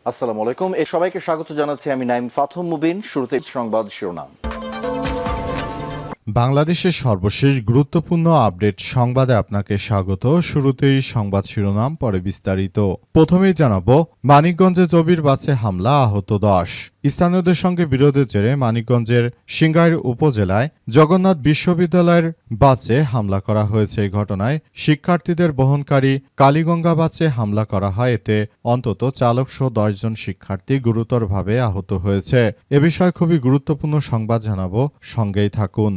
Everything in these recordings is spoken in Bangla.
আসসালামু আলাইকুম। সবাইকে স্বাগত জানাচ্ছি আমি নাইম ফাথম মুবিন। শুরুতে সংবাদ শিরোনাম। বাংলাদেশের সর্বশেষ গুরুত্বপূর্ণ আপডেট সংবাদে আপনাকে স্বাগত। শুরুতেই সংবাদ শিরোনাম, পরে বিস্তারিত। প্রথমেই জানাবো, মানিকগঞ্জে জবির বাসে হামলা, আহত 10। স্থানীয়দের সঙ্গে বিরোধের জেরে মানিকগঞ্জের সিংগাইর উপজেলায় জগন্নাথ বিশ্ববিদ্যালয়ের বাসে হামলা করা হয়েছে। এই ঘটনায় শিক্ষার্থীদের বহনকারী কালীগঙ্গা বাসে হামলা করা হয়। এতে অন্তত চালকসহ 10 জন শিক্ষার্থী গুরুতরভাবে আহত হয়েছে। এ বিষয়ে খুবই গুরুত্বপূর্ণ সংবাদ জানাবো, সঙ্গেই থাকুন।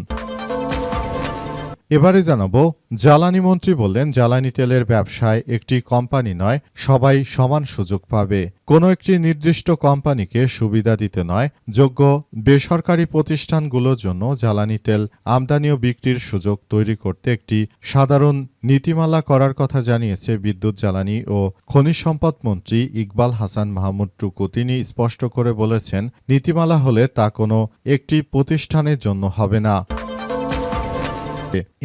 এবারে জানাবো, জ্বালানি মন্ত্রী বললেন, জ্বালানি তেলের ব্যবসায় একটি কোম্পানি নয়, সবাই সমান সুযোগ পাবে। কোনো একটি নির্দিষ্ট কোম্পানিকে সুবিধা দিতে নয়, যোগ্য বেসরকারি প্রতিষ্ঠানগুলোর জন্য জ্বালানি তেল আমদানি ও বিক্রির সুযোগ তৈরি করতে একটি সাধারণ নীতিমালা করার কথা জানিয়েছে বিদ্যুৎ, জ্বালানি ও খনিজ সম্পদ মন্ত্রী ইকবাল হাসান মাহমুদ টুকু। তিনি স্পষ্ট করে বলেছেন, নীতিমালা হলে তা কোনো একটি প্রতিষ্ঠানের জন্য হবে না।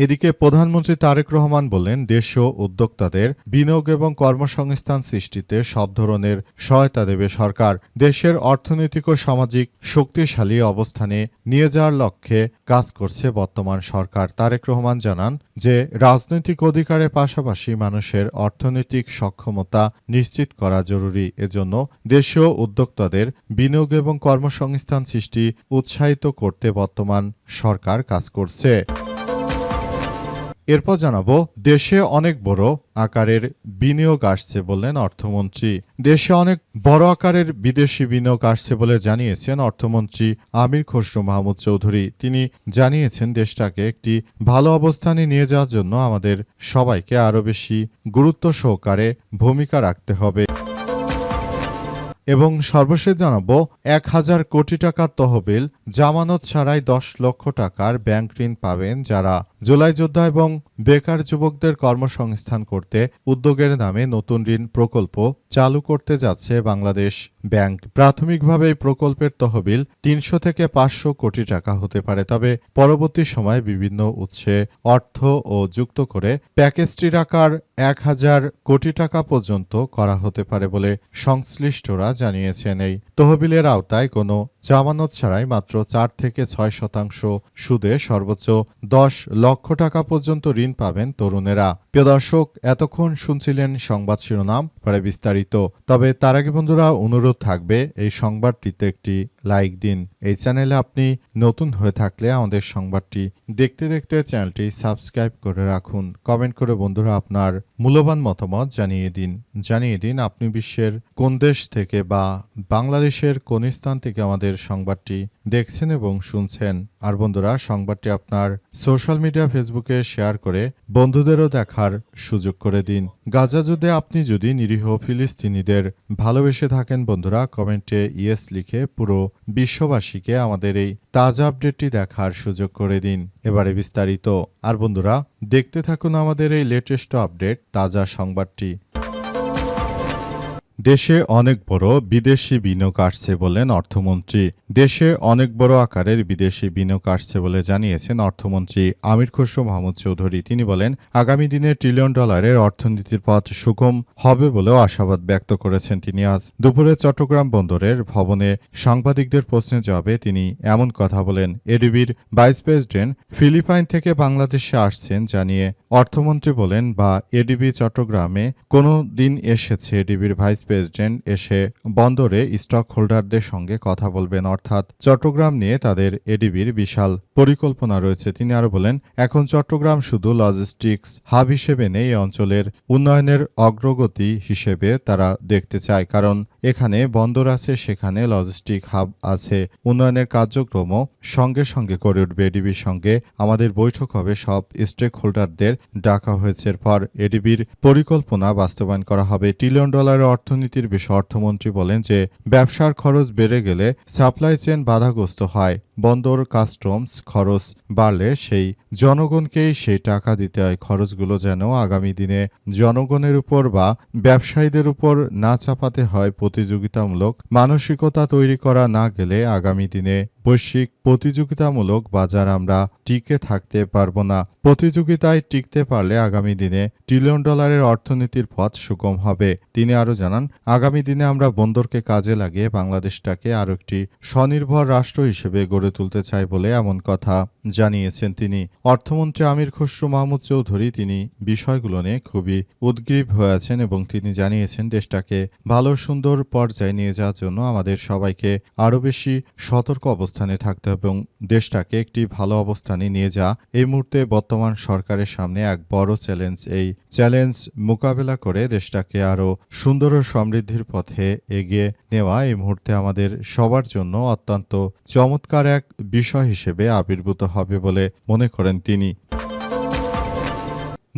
এদিকে প্রধানমন্ত্রী তারেক রহমান বললেন, দেশীয় উদ্যোক্তাদের বিনিয়োগ এবং কর্মসংস্থান সৃষ্টিতে সব ধরনের সহায়তা দেবে সরকার। দেশের অর্থনৈতিক ও সামাজিক শক্তিশালী অবস্থানে নিয়ে যাওয়ার লক্ষ্যে কাজ করছে বর্তমান সরকার। তারেক রহমান জানান যে, রাজনৈতিক অধিকারের পাশাপাশি মানুষের অর্থনৈতিক সক্ষমতা নিশ্চিত করা জরুরি। এজন্য দেশীয় উদ্যোক্তাদের বিনিয়োগ এবং কর্মসংস্থান সৃষ্টি উৎসাহিত করতে বর্তমান সরকার কাজ করছে। এরপর জানাবো, দেশে অনেক বড় আকারের বিনিয়োগ আসছে বললেন অর্থমন্ত্রী। দেশে অনেক বড় আকারের বিদেশি বিনিয়োগ আসছে বলে জানিয়েছেন অর্থমন্ত্রী আমির খসরু মাহমুদ চৌধুরী। তিনি জানিয়েছেন, দেশটাকে একটি ভালো অবস্থানে নিয়ে যাওয়ার জন্য আমাদের সবাইকে আরও বেশি গুরুত্ব সহকারে ভূমিকা রাখতে হবে। এবং সর্বশেষ জানাবো, 1000 কোটি টাকার তহবিল জামানত ছাড়াই 10 লক্ষ টাকার ব্যাংক ঋণ পাবেন যারা জুলাই যোদ্ধা এবং বেকার যুবকদের কর্মসংস্থান করতে উদ্যোগের নামে নতুন ঋণ প্রকল্প চালু করতে যাচ্ছে বাংলাদেশ ব্যাংক। প্রাথমিকভাবে এই প্রকল্পের তহবিল 300 থেকে 500 কোটি টাকা হতে পারে, তবে পরবর্তী সময়ে বিভিন্ন উৎসে অর্থ ও যুক্ত করে প্যাকেজটির আকার 1000 কোটি টাকা পর্যন্ত করা হতে পারে বলে সংশ্লিষ্টরা জানিয়েছেন। এই তহবিলের আওতায় কোনো জামানত ছাড়াই মাত্র 4 থেকে 6% সুদে সর্বোচ্চ 10 লক্ষ টাকা পর্যন্ত ঋণ পাবেন তরুণেরা। প্রিয় দর্শক, এতক্ষণ শুনছিলেন সংবাদ শিরোনাম, পরে বিস্তারিত। তবে তার আগে বন্ধুরা, অনুরোধ থাকবে এই সংবাদটিতে একটি লাইক দিন। এই চ্যানেলে আপনি নতুন হয়ে থাকলে আমাদের সংবাদটি দেখতে দেখতে চ্যানেলটি সাবস্ক্রাইব করে রাখুন। কমেন্ট করে বন্ধুরা আপনার মূল্যবান মতামত জানিয়ে দিন আপনি বিশ্বের কোন দেশ থেকে বা বাংলাদেশের কোন স্থান থেকে আমাদের সংবাদটি দেখছেন এবং শুনছেন। আর বন্ধুরা, সংবাদটি আপনার সোশ্যাল মিডিয়া ফেসবুকে শেয়ার করে বন্ধুদেরও দেখার সুযোগ করে দিন। গাজা যুদ্ধে আপনি যদি নিরীহ ফিলিস্তিনিদের ভালোবেসে থাকেন বন্ধুরা, কমেন্টে ইয়েস লিখে পুরো বিশ্ববাসীকে আমাদের এই তাজা আপডেটটি দেখার সুযোগ করে দিন। এবারে বিস্তারিত। আর বন্ধুরা, দেখতে থাকুন আমাদের এই লেটেস্ট আপডেট তাজা সংবাদটি। দেশে অনেক বড় বিদেশি বিনিয়োগ আসছে বললেন অর্থমন্ত্রী। দেশে অনেক বড় আকারের বিদেশি বিনিয়োগ আসছে বলে জানিয়েছেন অর্থমন্ত্রী আমির খসরু মাহমুদ চৌধুরী। তিনি বলেন, আগামী দিনে $1 ট্রিলিয়ন অর্থনীতির পথ সুগম হবে বলেও আশাবাদ ব্যক্ত করেছেন তিনি। আজ দুপুরে চট্টগ্রাম বন্দরের ভবনে সাংবাদিকদের প্রশ্নের জবাবে তিনি এমন কথা বলেন। এডিবির ভাইস প্রেসিডেন্ট ফিলিপাইন থেকে বাংলাদেশে আসছেন জানিয়ে অর্থমন্ত্রী বলেন, বা এডিবি চট্টগ্রামে কোনো দিন এসেছে, এডিবির ভাইস প্রেসিডেন্ট এসে বন্দরে স্টক হোল্ডারদের সঙ্গে কথা বলবেন, অর্থাৎ চট্টগ্রাম নিয়ে তাদের এডিবির বিশাল পরিকল্পনা রয়েছে। তিনি আরো বলেন, এখন চট্টগ্রাম শুধু লজিস্টিক্স হাব হিসেবে নেই, এই অঞ্চলের উন্নয়নের অগ্রগতি হিসেবে তারা দেখতে চায়। কারণ এখানে বন্দর আছে, সেখানে লজিস্টিক হাব আছে, উন্নয়নের কার্যক্রমও সঙ্গে সঙ্গে করে উঠবে। এডিবির সঙ্গে আমাদের বৈঠক হবে, সব স্টেক হোল্ডারদের ডাকা হয়েছে। এরপর এডিবির পরিকল্পনা বাস্তবায়ন করা হবে। $1 ট্রিলিয়ন অর্থনীতির বিষয়ে অর্থমন্ত্রী বলেন যে, ব্যবসার খরচ বেড়ে গেলে সাপ্লাই চেইন বাধাগ্রস্ত হয়। বন্দর কাস্টমস খরচ বাড়লে সেই জনগণকেই সেই টাকা দিতে হয়। খরচগুলো যেন আগামী দিনে জনগণের উপর বা ব্যবসায়ীদের উপর না চাপাতে হয়। প্রতিযোগিতামূলক মানসিকতা তৈরি করা না গেলে আগামী দিনে বৈশ্বিক প্রতিযোগিতামূলক বাজার আমরা টিকে থাকতে পারব না। প্রতিযোগিতায় টিকতে পারলে আগামী দিনে ট্রিলিয়ন ডলারের অর্থনীতির পথ সুগম হবে। তিনি আরও জানান, আগামী দিনে আমরা বন্দরকে কাজে লাগিয়ে বাংলাদেশটাকে আরও একটি স্বনির্ভর রাষ্ট্র হিসেবে গড়ে তুলতে চাই বলে এমন কথা জানিয়েছেন তিনি। অর্থমন্ত্রী আমির খসরু মাহমুদ চৌধুরী তিনি বিষয়গুলো নিয়ে খুবই উদ্গ্রীব হয়ে আছেন এবং তিনি জানিয়েছেন দেশটাকে ভালো সুন্দর পর্যায়ে নিয়ে যাওয়ার জন্য আমাদের সবাইকে আরও বেশি সতর্ক অবস্থানে থাকতে হবে এবং দেশটাকে একটি ভালো অবস্থানে নিয়ে যাওয়া এই মুহূর্তে বর্তমান সরকারের সামনে এক বড় চ্যালেঞ্জ। এই চ্যালেঞ্জ মোকাবেলা করে দেশটাকে আরও সুন্দর ও সমৃদ্ধির পথে এগিয়ে নেওয়া এই মুহূর্তে আমাদের সবার জন্য অত্যন্ত চমৎকার এক বিষয় হিসেবে আবির্ভূত হবে বলে মনে করেন তিনি।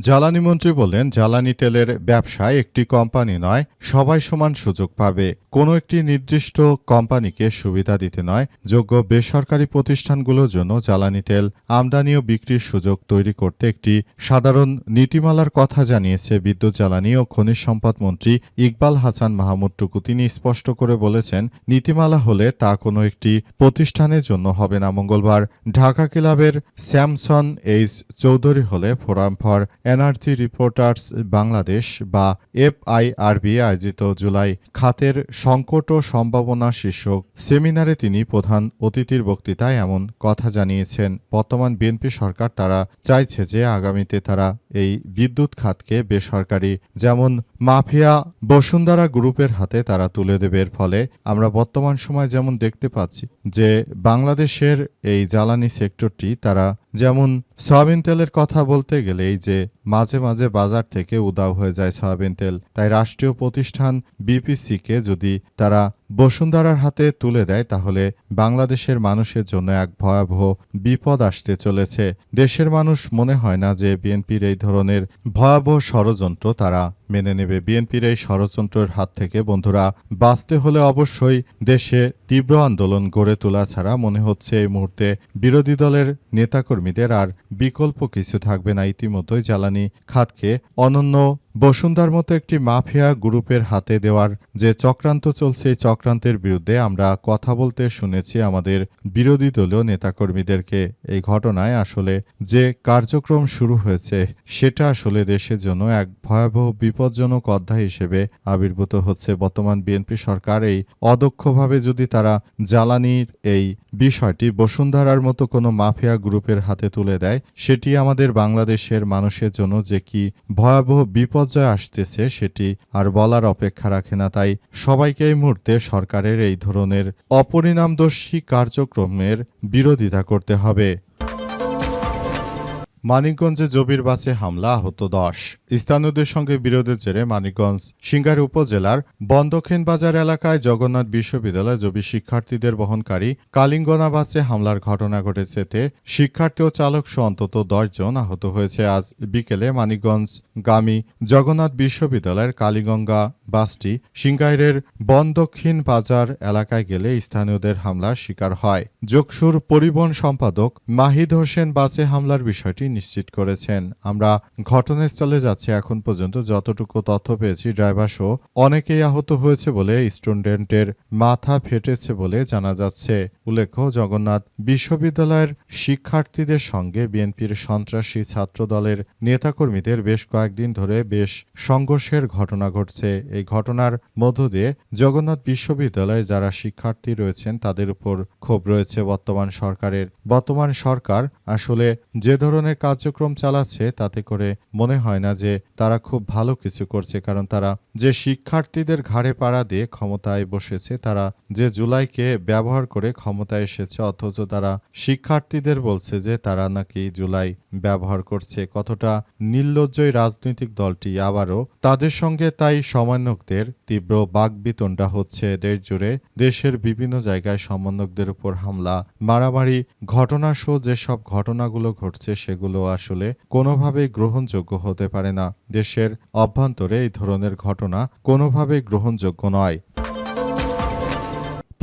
জ্বালানি মন্ত্রী বললেন, জ্বালানি তেলের ব্যবসায় একটি কোম্পানি নয়, সবাই সমান সুযোগ পাবে। কোনো একটি নির্দিষ্ট কোম্পানিকে সুবিধা দিতে নয়, যোগ্য বেসরকারি প্রতিষ্ঠানগুলোর জন্য জ্বালানি তেল আমদানি ও বিক্রির সুযোগ তৈরি করতে একটি সাধারণ নীতিমালার কথা জানিয়েছে বিদ্যুৎ, জ্বালানি ও খনিজ সম্পদ মন্ত্রী ইকবাল হাসান মাহমুদ টুকু। তিনি স্পষ্ট করে বলেছেন, নীতিমালা হলে তা কোনো একটি প্রতিষ্ঠানের জন্য হবে না। মঙ্গলবার ঢাকা ক্লাবের স্যামসন এইচ চৌধুরী হলে forum for energy reporters Bangladesh বা FIRB আয়োজিত জুলাই খাতের সংকট ও সম্ভাবনা শীর্ষক সেমিনারে তিনি প্রধান অতিথির বক্তৃতায় এমন কথা জানিয়েছেন। বর্তমান বিএনপি সরকার তারা চাইছে যে আগামীতে তারা এই বিদ্যুৎ খাতকে বেসরকারি যেমন মাফিয়া বসুন্ধরা গ্রুপের হাতে তারা তুলে দেবে। এর ফলে আমরা বর্তমান সময় যেমন দেখতে পাচ্ছি যে বাংলাদেশের এই জ্বালানি সেক্টরটি তারা যেমন সয়াবিন তেলের কথা বলতে গেলে এই যে মাঝে মাঝে বাজার থেকে উধাও হয়ে যায় সয়াবিন তেল, তাই রাষ্ট্রীয় প্রতিষ্ঠান বিপিসিকে যদি তারা বসুন্ধরার হাতে তুলে দেয় তাহলে বাংলাদেশের মানুষের জন্য এক ভয়াবহ বিপদ আসতে চলেছে। দেশের মানুষ মনে হয় না যে বিএনপির এই ধরনের ভয়াবহ ষড়যন্ত্র তারা মেনে নেবে। বিএনপির এই ষড়যন্ত্রের হাত থেকে বন্ধুরা বাঁচতে হলে অবশ্যই দেশে তীব্র আন্দোলন গড়ে তোলা ছাড়া মনে হচ্ছে এই মুহূর্তে বিরোধী দলের নেতাকর্মীদের আর বিকল্প কিছু থাকবে না। ইতিমধ্যেই জ্বালানি খাতকে অনন্য বসুন্ধার মতো একটি মাফিয়া গ্রুপের হাতে দেওয়ার যে চক্রান্ত চলছে এই চক্রান্তের বিরুদ্ধে আমরা কথা বলতে শুনেছি আমাদের বিরোধী দলীয় নেতাকর্মীদেরকে। এই ঘটনায় আসলে যে কার্যক্রম শুরু হয়েছে সেটা আসলে দেশের জন্য এক ভয়াবহ বিপজ্জনক অধ্যায় হিসেবে আবির্ভূত হচ্ছে। বর্তমান বিএনপি সরকার এই অদক্ষভাবে যদি তারা জ্বালানির এই বিষয়টি বসুন্ধরার মতো কোনো মাফিয়া গ্রুপের হাতে তুলে দেয় সেটি আমাদের বাংলাদেশের মানুষের জন্য যে কি ভয়াবহ বিপর্যয় আসতেছে সেটি আর বলার অপেক্ষা রাখে না। তাই সবাইকে এই মুহূর্তে সরকারের এই ধরনের অপরিণামদর্শী কার্যক্রমের বিরোধিতা করতে হবে। মানিকগঞ্জে জবির বাসে হামলা, আহত 10। স্থানীয়দের সঙ্গে বিরোধের জেরে মানিকগঞ্জ সিংগাইর উপজেলার বন্দখিন বাজার এলাকায় জগন্নাথ বিশ্ববিদ্যালয় জবি শিক্ষার্থীদের বহনকারী কালিঙ্গনা বাসে হামলার ঘটনা ঘটেছে। এতে শিক্ষার্থী ও চালক সহ অন্তত 10 জন আহত হয়েছে। আজ বিকেলে মানিকগঞ্জগামী জগন্নাথ বিশ্ববিদ্যালয়ের কালীগঙ্গা বাসটি সিংগাইরের বন্দখিন বাজার এলাকায় গেলে স্থানীয়দের হামলার শিকার হয়। যোগসুর পরিবহন সম্পাদক মাহিদ হোসেন বাসে হামলার বিষয়টি নিশ্চিত করেছেন। আমরা ঘটনাস্থলে যাচ্ছি, এখন পর্যন্ত যতটুকু তথ্য পেয়েছি ড্রাইভার সহ অনেকেই আহত হয়েছে বলে, স্টুডেন্টের মাথা ফেটেছে বলে জানা যাচ্ছে। উল্লেখ্য, জগন্নাথ বিশ্ববিদ্যালয়ের শিক্ষার্থীদের সঙ্গে বিএনপির সন্ত্রাসী ছাত্র দলের নেতাকর্মীদের বেশ কয়েকদিন ধরে বেশ সংঘর্ষের ঘটনা ঘটছে। এই ঘটনার মধ্য দিয়ে জগন্নাথ বিশ্ববিদ্যালয়ে যারা শিক্ষার্থী রয়েছেন তাদের উপর ক্ষোভ রয়েছে বর্তমান সরকারের। বর্তমান সরকার আসলে যে ধরনের কার্যক্রম চালাচ্ছে তাতে করে মনে হয় না যে তারা খুব ভালো কিছু করছে, কারণ তারা যে শিক্ষার্থীদের ঘাড়ে পাড়া দিয়ে ক্ষমতায় বসেছে, তারা যে জুলাইকে ব্যবহার করে ক্ষমতায় এসেছে, অথচ তারা শিক্ষার্থীদের বলছে যে তারা নাকি জুলাই ব্যবহার করছে। কতটা নির্লজ্জ রাজনৈতিক দলটি আবারও তাদের সঙ্গে তাই সমন্বয়কদের তীব্র বাকবিতণ্ডা হচ্ছে দেশ জুড়ে। দেশের বিভিন্ন জায়গায় সমন্বয়কদের উপর হামলা, মারামারি ঘটনা সহ যেসব ঘটনাগুলো ঘটছে সেগুলো আসলে কোনোভাবেই গ্রহণযোগ্য হতে পারে না। দেশের অভ্যন্তরে এই ধরনের ঘটনা কোনোভাবেই গ্রহণযোগ্য নয়।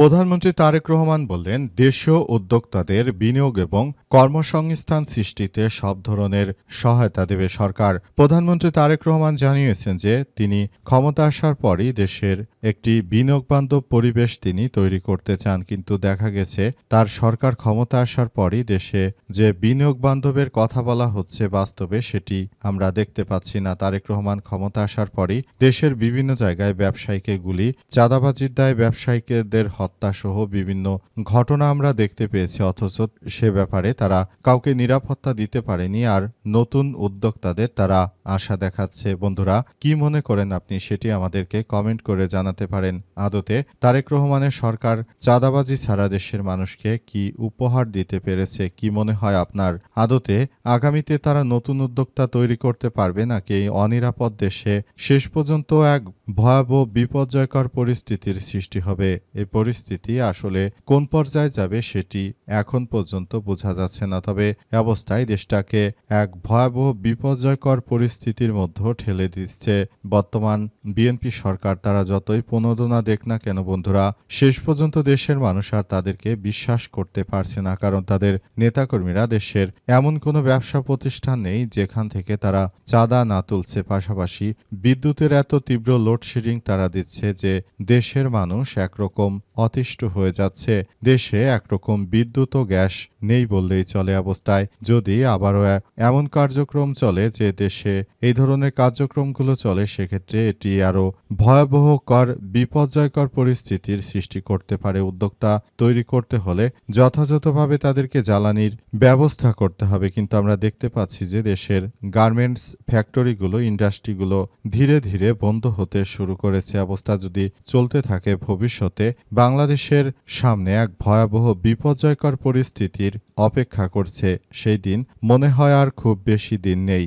প্রধানমন্ত্রী তারেক রহমান বললেন, দেশীয় উদ্যোক্তাদের বিনিয়োগ এবং কর্মসংস্থান সৃষ্টিতে সব ধরনের সহায়তা দেবে সরকার। প্রধানমন্ত্রী তারেক রহমান জানিয়েছেন যে তিনি ক্ষমতা আসার পরই দেশের একটি বিনিয়োগবান্ধব পরিবেশ তিনি তৈরি করতে চান, কিন্তু দেখা গেছে তার সরকার ক্ষমতা আসার পরই দেশে যে বিনিয়োগ বান্ধবের কথা বলা হচ্ছে বাস্তবে সেটি আমরা দেখতে পাচ্ছি না। তারেক রহমান ক্ষমতা আসার পরই দেশের বিভিন্ন জায়গায় ব্যবসায়ীকে গুলি, চাঁদাবাজির দায়ে ব্যবসায়ীদের হত্যা সহ বিভিন্ন ঘটনা আমরা দেখতে পেয়েছি, অথচ সে ব্যাপারে তারা কাউকে নিরাপত্তা দিতে পারেনি। আর নতুন উদ্যোক্তাদের তারা আশা দেখাচ্ছে। বন্ধুরা, কি মনে করেন আপনি সেটি আমাদেরকে কমেন্ট করে জানাতে পারেন। আদতে তারেক রহমানের সরকার চাঁদাবাজি ছাড়া দেশের মানুষকে কি উপহার দিতে পেরেছে? কি মনে হয় আপনার? আদতে আগামীতে তারা নতুন উদ্যোক্তা তৈরি করতে পারবে নাকি এই অনিরাপদ দেশে শেষ পর্যন্ত এক ভয়াবহ বিপর্যয়কর পরিস্থিতির সৃষ্টি হবে? এই পরিস্থিতি আসলে কোন পর্যায়ে যাবে সেটি এখন পর্যন্ত বোঝা যাচ্ছে না। তবে এ অবস্থায় দেশটাকে এক ভয়াবহ বিপর্যয়কর পরিস্থিতির মধ্যে ঠেলে দিচ্ছে বর্তমান বিএনপি সরকার। তারা যতই প্রণোদনা দেখ না কেন বন্ধুরা, শেষ পর্যন্ত দেশের মানুষ আর তাদেরকে বিশ্বাস করতে পারছে না, কারণ তাদের নেতাকর্মীরা দেশের এমন কোনো ব্যবসা প্রতিষ্ঠান নেই যেখান থেকে তারা চাঁদা না তুলছে। পাশাপাশি বিদ্যুতের এত তীব্র লোডশেডিং তারা দিচ্ছে যে দেশের মানুষ একরকম অতিষ্ঠ হয়ে যাচ্ছে। দেশে একরকম বিদ্যুৎ ও গ্যাস নেই বললেই চলে। অবস্থায় যদি আবারও এমন কার্যক্রম চলে যে দেশে এই ধরনের কার্যক্রমগুলো চলে, সেক্ষেত্রে এটি আরও ভয়াবহকর বিপর্যয়কর পরিস্থিতির সৃষ্টি করতে পারে। উদ্যোক্তা তৈরি করতে হলে যথাযথভাবে তাদেরকে জ্বালানির ব্যবস্থা করতে হবে, কিন্তু আমরা দেখতে পাচ্ছি যে দেশের গার্মেন্টস ফ্যাক্টরিগুলো, ইন্ডাস্ট্রিগুলো ধীরে ধীরে বন্ধ হতে শুরু করেছে। অবস্থা যদি চলতে থাকে ভবিষ্যতে বাংলাদেশের সামনে এক ভয়াবহ বিপর্যয়কর পরিস্থিতির অপেক্ষা করছে। সেই দিন মনে হয় আর খুব বেশি দিন নেই।